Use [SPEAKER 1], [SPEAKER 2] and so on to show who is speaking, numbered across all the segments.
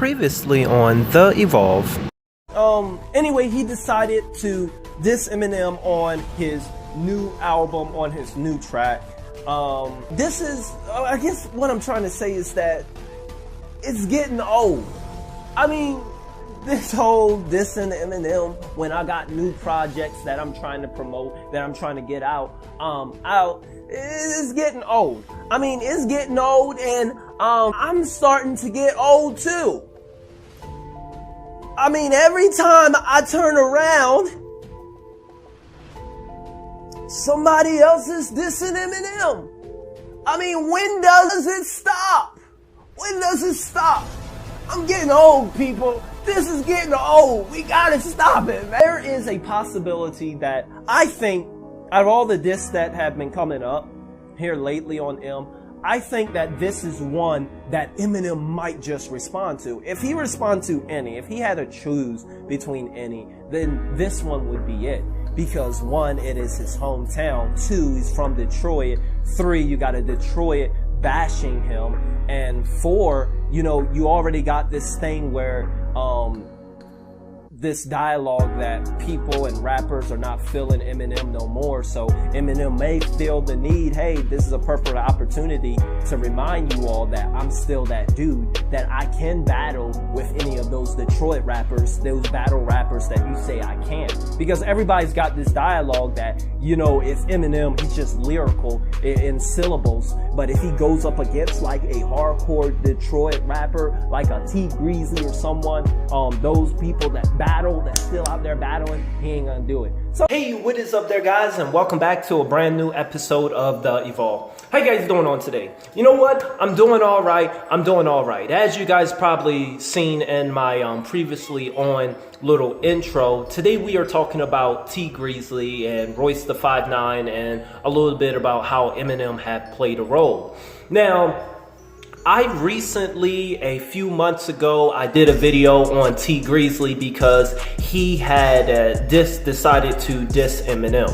[SPEAKER 1] Previously on the Evolve.
[SPEAKER 2] Anyway, he decided to diss Eminem on his new album, on his new track. This is, I guess what I'm trying to say is that it's getting old. I mean, this whole dissing Eminem when I got new projects that I'm trying to promote, that I'm trying to get out, it's getting old. I mean, it's getting old, and I'm starting to get old too. I mean, every time I turn around, somebody else is dissing Eminem. I mean, when does it stop? When does it stop? I'm getting old, people. This is getting old. We gotta stop it, man. There is a possibility that I think, out of all the discs that have been coming up here lately on M, I think that this is one that Eminem might just respond to. If he respond to any, if he had to choose between any, then this one would be it. Because one, it is his hometown. Two, he's from Detroit. Three, you got a Detroit bashing him. And four, you know, you already got this thing where this dialogue that people and rappers are not feeling Eminem no more. So Eminem may feel the need, hey, this is a perfect opportunity to remind you all that I'm still that dude, that I can battle with any of those Detroit rappers, those battle rappers that you say I can't. Because everybody's got this dialogue that, you know, if Eminem, he's just lyrical in syllables, but if he goes up against like a hardcore Detroit rapper, like a T Grizzley or someone, those people that battle, that's still out there battling, he ain't gonna do it. So hey, what is up there, guys, and welcome back to a brand new episode of the Evolve. How you guys doing on today? You know what? I'm doing all right. I'm doing all right. As you guys probably seen in my previously on little intro, today we are talking about T Grizzley and Royce the 5'9", and a little bit about how Eminem had played a role. Now, I recently, a few months ago, I did a video on T Grizzley because he had decided to diss Eminem.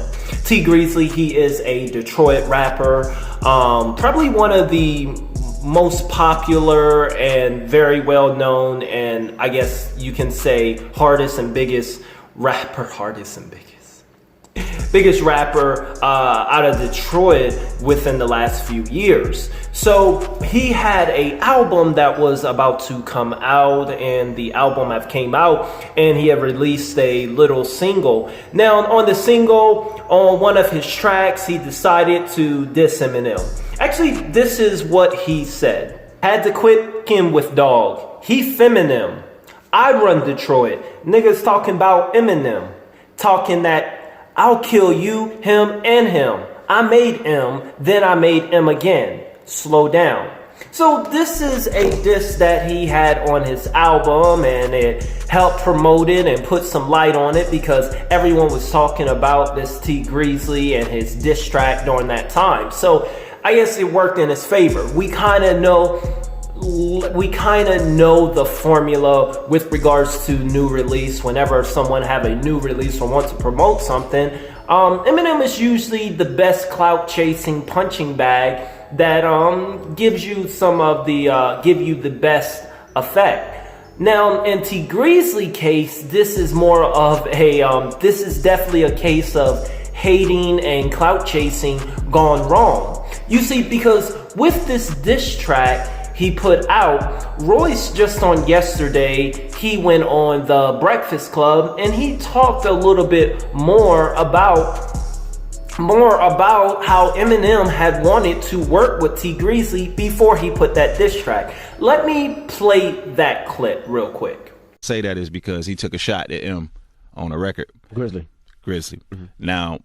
[SPEAKER 2] T Grizzley, he is a Detroit rapper, probably one of the most popular and very well known, and I guess you can say biggest rapper out of Detroit within the last few years. So he had an album that was about to come out, and the album have came out, and he had released a little single. Now on the single, on one of his tracks, he decided to diss Eminem. Actually, this is what he said. Had to quit him with dog. He feminem. I run Detroit. Niggas talking about Eminem. Talking that I'll kill you, him, and him. I made M, then I made M again. Slow down. So this is a diss that he had on his album, and it helped promote it and put some light on it because everyone was talking about this T Grizzley and his diss track during that time. So I guess it worked in his favor. We kind of know the formula with regards to new release. Whenever someone have a new release or wants to promote something, Eminem is usually the best clout chasing punching bag that gives you some of the give you the best effect. Now in T Grizzley case, this is more of a this is definitely a case of hating and clout chasing gone wrong. You see, because with this diss track he put out, Royce just on yesterday, he went on the Breakfast Club and he talked a little bit more about how Eminem had wanted to work with T Grizzley before he put that diss track. Let me play that clip real quick.
[SPEAKER 3] Say that is because he took a shot at M on a record. Grizzley. Mm-hmm. Now,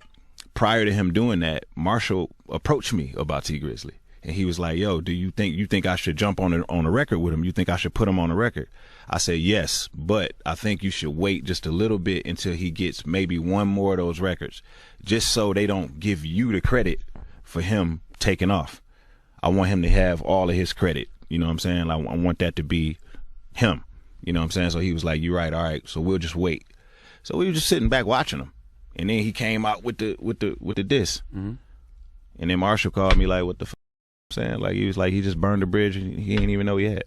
[SPEAKER 3] prior to him doing that, Marshall approached me about T Grizzley. And he was like, yo, do you think I should jump on a record with him? You think I should put him on a record? I said, yes, but I think you should wait just a little bit until he gets maybe one more of those records, just so they don't give you the credit for him taking off. I want him to have all of his credit. You know what I'm saying? Like, I want that to be him. You know what I'm saying? So he was like, you're right. All right. So we'll just wait. So we were just sitting back watching him. And then he came out with the diss. Mm-hmm. And then Marshall called me like, what the saying? Like, he was like, he just burned the bridge and he didn't even know he had.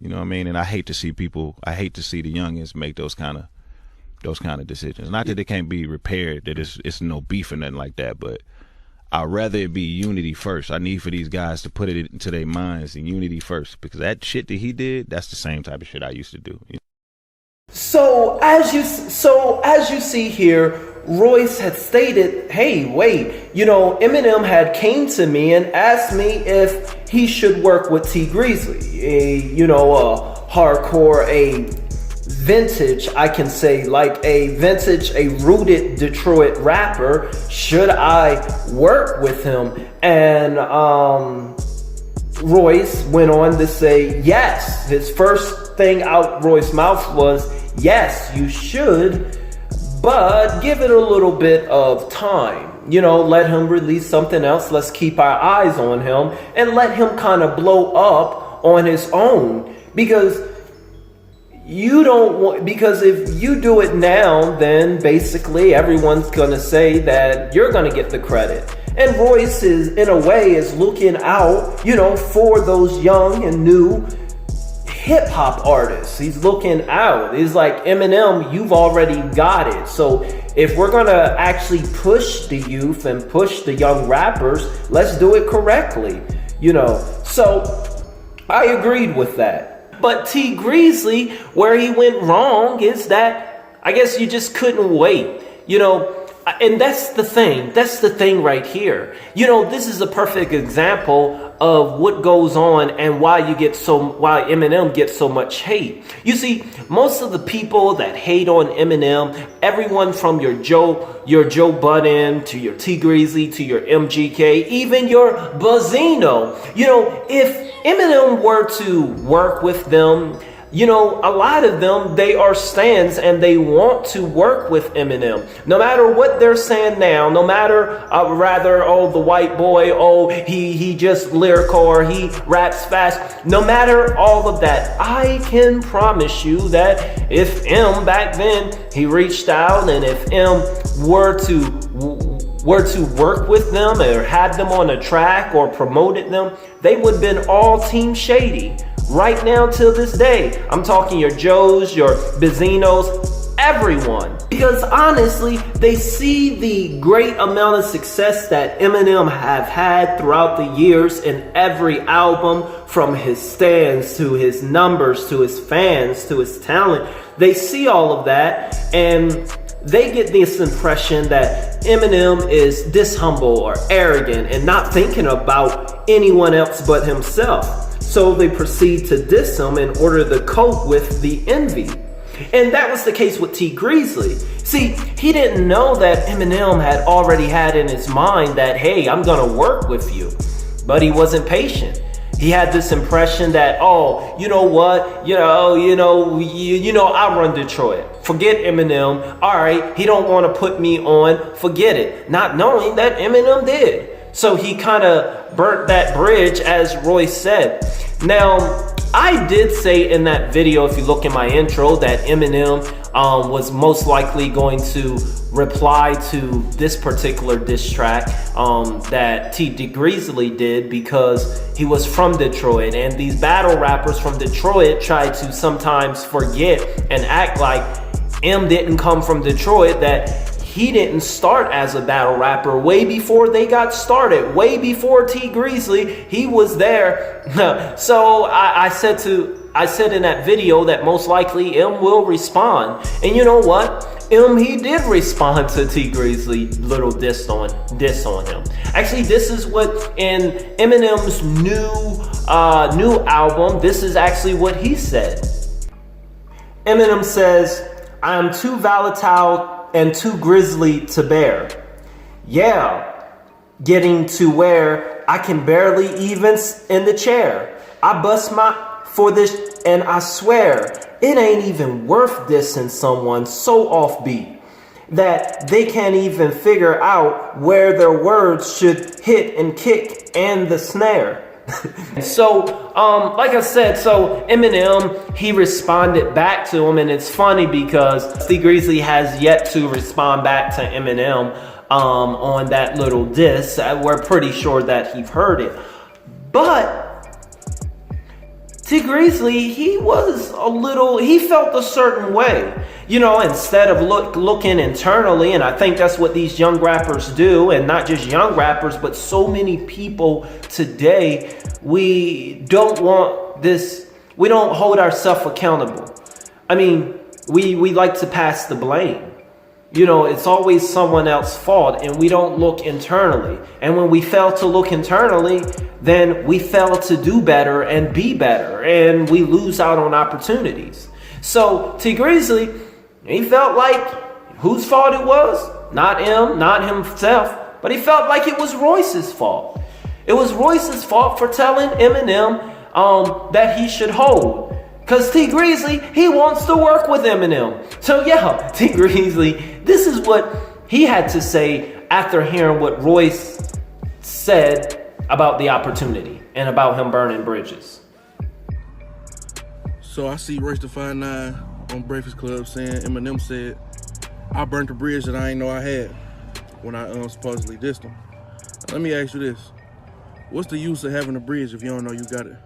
[SPEAKER 3] You know what I mean? And I hate to see the youngins make those kind of decisions. Not that it can't be repaired, that it's no beef or nothing like that, but I'd rather it be unity first. I need for these guys to put it into their minds and unity first, because that shit that he did, that's the same type of shit I used to do.
[SPEAKER 1] So as you see here, Royce had stated, hey, wait, Eminem had came to me and asked me if he should work with T Grizzley, a hardcore, a vintage, I can say, like a rooted Detroit rapper. Should I work with him? And Royce went on to say yes. His first thing out Royce's mouth was, yes, you should, but give it a little bit of time. Let him release something else. Let's keep our eyes on him and let him kind of blow up on his own. Because if you do it now, then basically everyone's going to say that you're going to get the credit. And Royce in a way is looking out, for those young and new hip hop artists. He's looking out. He's like, Eminem, you've already got it. So if we're going to actually push the youth and push the young rappers, let's do it correctly. So I agreed with that. But T Grizzley, where he went wrong is that I guess you just couldn't wait, and that's the thing. That's the thing right here. This is a perfect example of what goes on and why Eminem gets so much hate. You see, most of the people that hate on Eminem, everyone from your Joe Budden to your T Grizzley to your MGK, even your Buzzino. If Eminem were to work with them, a lot of them, they are stans and they want to work with Eminem. No matter what they're saying now, no matter, the white boy, he just lyrical or he raps fast. No matter all of that, I can promise you that if M back then, he reached out, and if M were to work with them or had them on a track or promoted them, they would have been all Team Shady. Right now till this day, I'm talking your Joes, your Bizzinos, everyone. Because honestly, they see the great amount of success that Eminem have had throughout the years in every album, from his stands to his numbers to his fans to his talent. They see all of that and they get this impression that Eminem is dishumble or arrogant and not thinking about anyone else but himself. So they proceed to diss him in order to cope with the envy. And that was the case with T Grizzley. See, he didn't know that Eminem had already had in his mind that, hey, I'm gonna work with you. But he wasn't patient. He had this impression that, you know what, I run Detroit. Forget Eminem. All right, he don't want to put me on. Forget it. Not knowing that Eminem did. So he kind of burnt that bridge, as Royce said. Now, I did say in that video, if you look in my intro, that Eminem was most likely going to reply to this particular diss track that T Grizzley did, because he was from Detroit, and these battle rappers from Detroit try to sometimes forget and act like M didn't come from Detroit, that he didn't start as a battle rapper. Way before they got started, way before T Grizzley, he was there. So I said in that video that most likely M will respond. And you know what? He did respond to T Grizzley little diss on him. Actually, this is what in Eminem's new album, this is actually what he said. Eminem says, "I am too volatile and too grisly to bear. Yeah, getting to where I can barely even in the chair. I bust for this, and I swear it ain't even worth dissing someone so offbeat that they can't even figure out where their words should hit and kick and the snare." So, like I said, so Eminem, he responded back to him, and it's funny because T Grizzley has yet to respond back to Eminem on that little diss. We're pretty sure that he's heard it. But T Grizzley, he felt a certain way. Instead of looking internally, and I think that's what these young rappers do, and not just young rappers, but so many people today, we don't hold ourselves accountable. I mean, we like to pass the blame. It's always someone else's fault, and we don't look internally. And when we fail to look internally, then we fail to do better and be better, and we lose out on opportunities. So T Grizzley, he felt like whose fault it was? Not him, not himself, but he felt like it was Royce's fault. It was Royce's fault for telling Eminem that he should hold. Because T Grizzley, he wants to work with Eminem. So yeah, T Grizzley, this is what he had to say after hearing what Royce said about the opportunity and about him burning bridges.
[SPEAKER 4] So I see Royce the 5'9" on Breakfast Club saying Eminem said, I burnt the bridge that I ain't know I had when I supposedly dissed him. Let me ask you this. What's the use of having a bridge if you don't know you got it?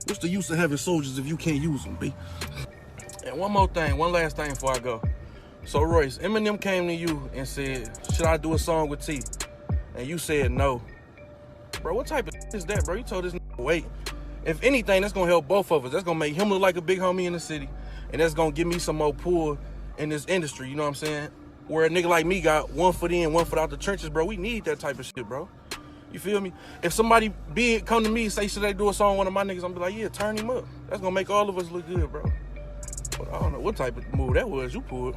[SPEAKER 4] What's the use of having soldiers if you can't use them, B? And one last thing before I go. So Royce, Eminem came to you and said, should I do a song with T? And you said no. Bro, what type of is that, bro? You told this nigga wait. If anything, that's gonna help both of us. That's gonna make him look like a big homie in the city. And that's gonna give me some more pull in this industry, you know what I'm saying? Where a nigga like me got 1 foot in, 1 foot out the trenches, bro. We need that type of shit, bro. You feel me? If somebody big come to me and say, should they do a song with one of my niggas, I'm be like, yeah, turn him up. That's gonna make all of us look good, bro. But I don't know what type of move that was you pulled.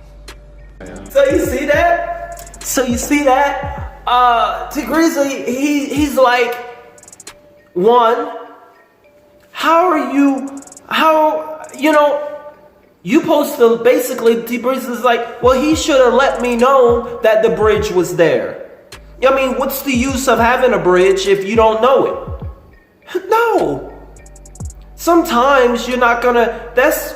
[SPEAKER 1] So you see that? T Grizzley, he's like, one, you supposed to basically, T Grizzley's like, well, he should have let me know that the bridge was there. I mean, what's the use of having a bridge if you don't know it? No. Sometimes you're not gonna, that's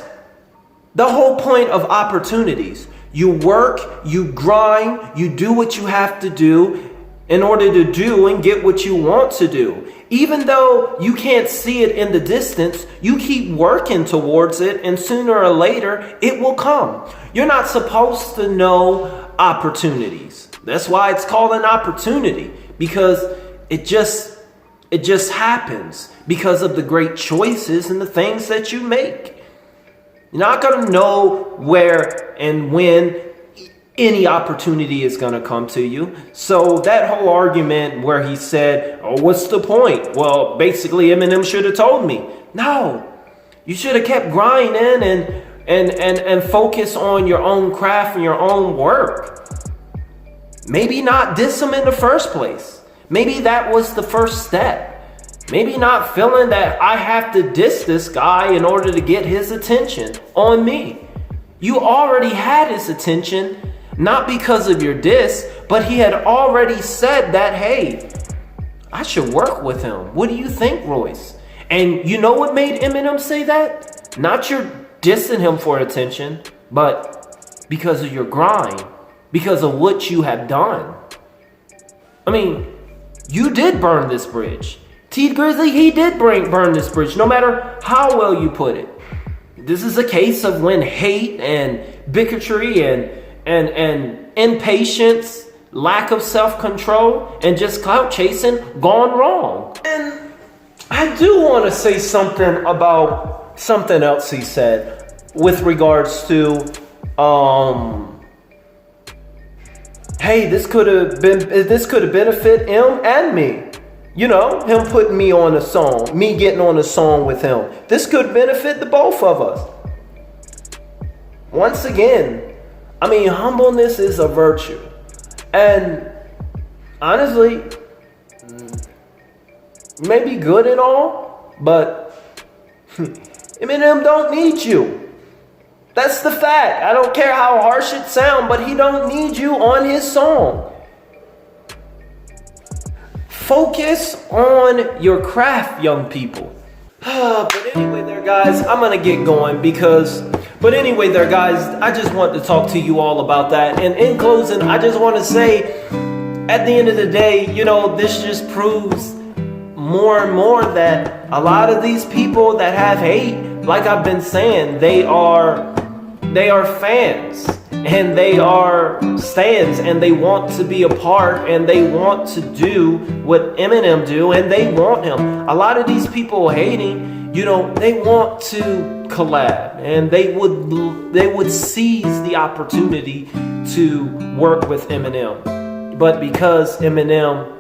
[SPEAKER 1] the whole point of opportunities. You work, you grind, you do what you have to do in order to do and get what you want to do. Even though you can't see it in the distance, you keep working towards it, and sooner or later, it will come. You're not supposed to know opportunities. That's why it's called an opportunity, because it just happens because of the great choices and the things that you make. You're not going to know where and when any opportunity is going to come to you. So that whole argument where he said, oh, what's the point? Well, basically Eminem should have told me. No, you should have kept grinding and focus on your own craft and your own work. Maybe not diss him in the first place. Maybe that was the first step. Maybe not feeling that I have to diss this guy in order to get his attention on me. You already had his attention, not because of your diss, but he had already said that, hey, I should work with him. What do you think, Royce? And you know what made Eminem say that? Not you're dissing him for attention, but because of your grind, because of what you have done. I mean, you did burn this bridge. T Grizzley, he did burn this bridge, no matter how well you put it. This is a case of when hate and bigotry and impatience, lack of self-control, and just clout chasing gone wrong. And I do want to say something about something else he said with regards to, hey, this could have benefited him and me. You know, him putting me on a song, me getting on a song with him. This could benefit the both of us. Once again, I mean, humbleness is a virtue. And honestly, maybe good and all, but Eminem don't need you. That's the fact. I don't care how harsh it sounds, but he don't need you on his song. Focus on your craft, young people. But anyway there, guys, I'm going to get going But anyway there, guys, I just want to talk to you all about that. And in closing, I just want to say, at the end of the day, you know, this just proves more and more that a lot of these people that have hate, like I've been saying, they are fans and they are stans and they want to be a part and they want to do what Eminem do and they want him. A lot of these people hating, you know, they want to collab and they would seize the opportunity to work with Eminem. But because Eminem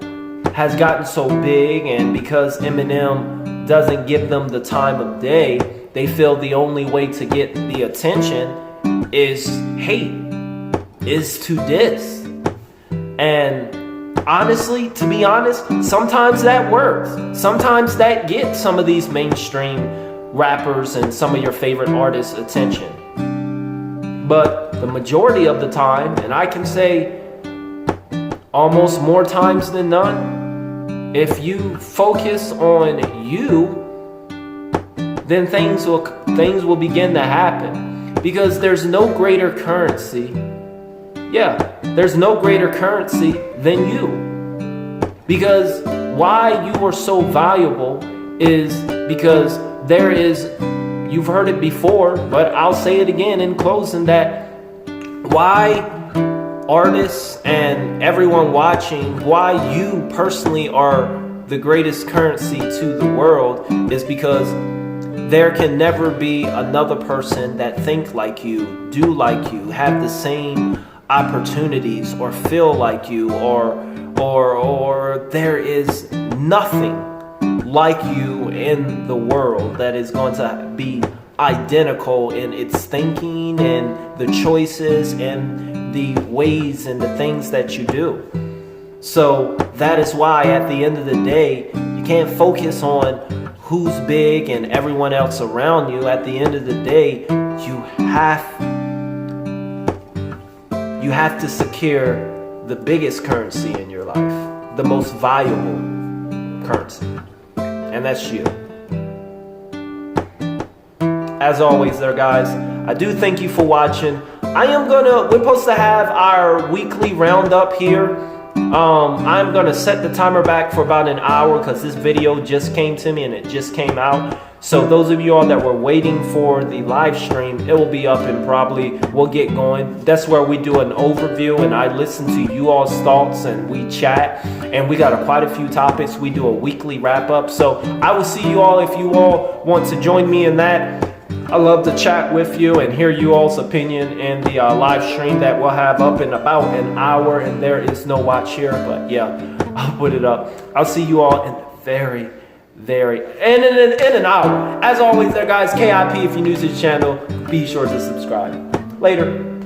[SPEAKER 1] has gotten so big and because Eminem doesn't give them the time of day, they feel the only way to get the attention is hate, is to diss. And honestly, to be honest, sometimes that works. Sometimes that gets some of these mainstream rappers and some of your favorite artists' attention. But the majority of the time, and I can say almost more times than none, if you focus on you, then things will begin to happen. Because there's no greater currency. Yeah, there's no greater currency than you. Because why you are so valuable is because there is, you've heard it before, but I'll say it again in closing, that why artists and everyone watching, why you personally are the greatest currency to the world is because there can never be another person that think like you, do like you, have the same opportunities, or feel like you, or there is nothing like you in the world that is going to be identical in its thinking and the choices and the ways and the things that you do. So that is why at the end of the day, you can't focus on who's big and everyone else around you. At the end of the day, you have to secure the biggest currency in your life, the most valuable currency, and that's you. As always there, guys, I do thank you for watching. We're supposed to have our weekly roundup here. I'm gonna set the timer back for about an hour because this video just came to me and it just came out. So those of you all that were waiting for the live stream, it will be up and probably we'll get going. That's where we do an overview and I listen to you all's thoughts and we chat, and we got quite a few topics. We do a weekly wrap up. So I will see you all if you all want to join me in that. I love to chat with you and hear you all's opinion in the live stream that we'll have up in about an hour, and there is no watch here, but yeah, I'll put it up. I'll see you all in in an hour. As always there, guys, KIP, if you're new to the channel, be sure to subscribe. Later.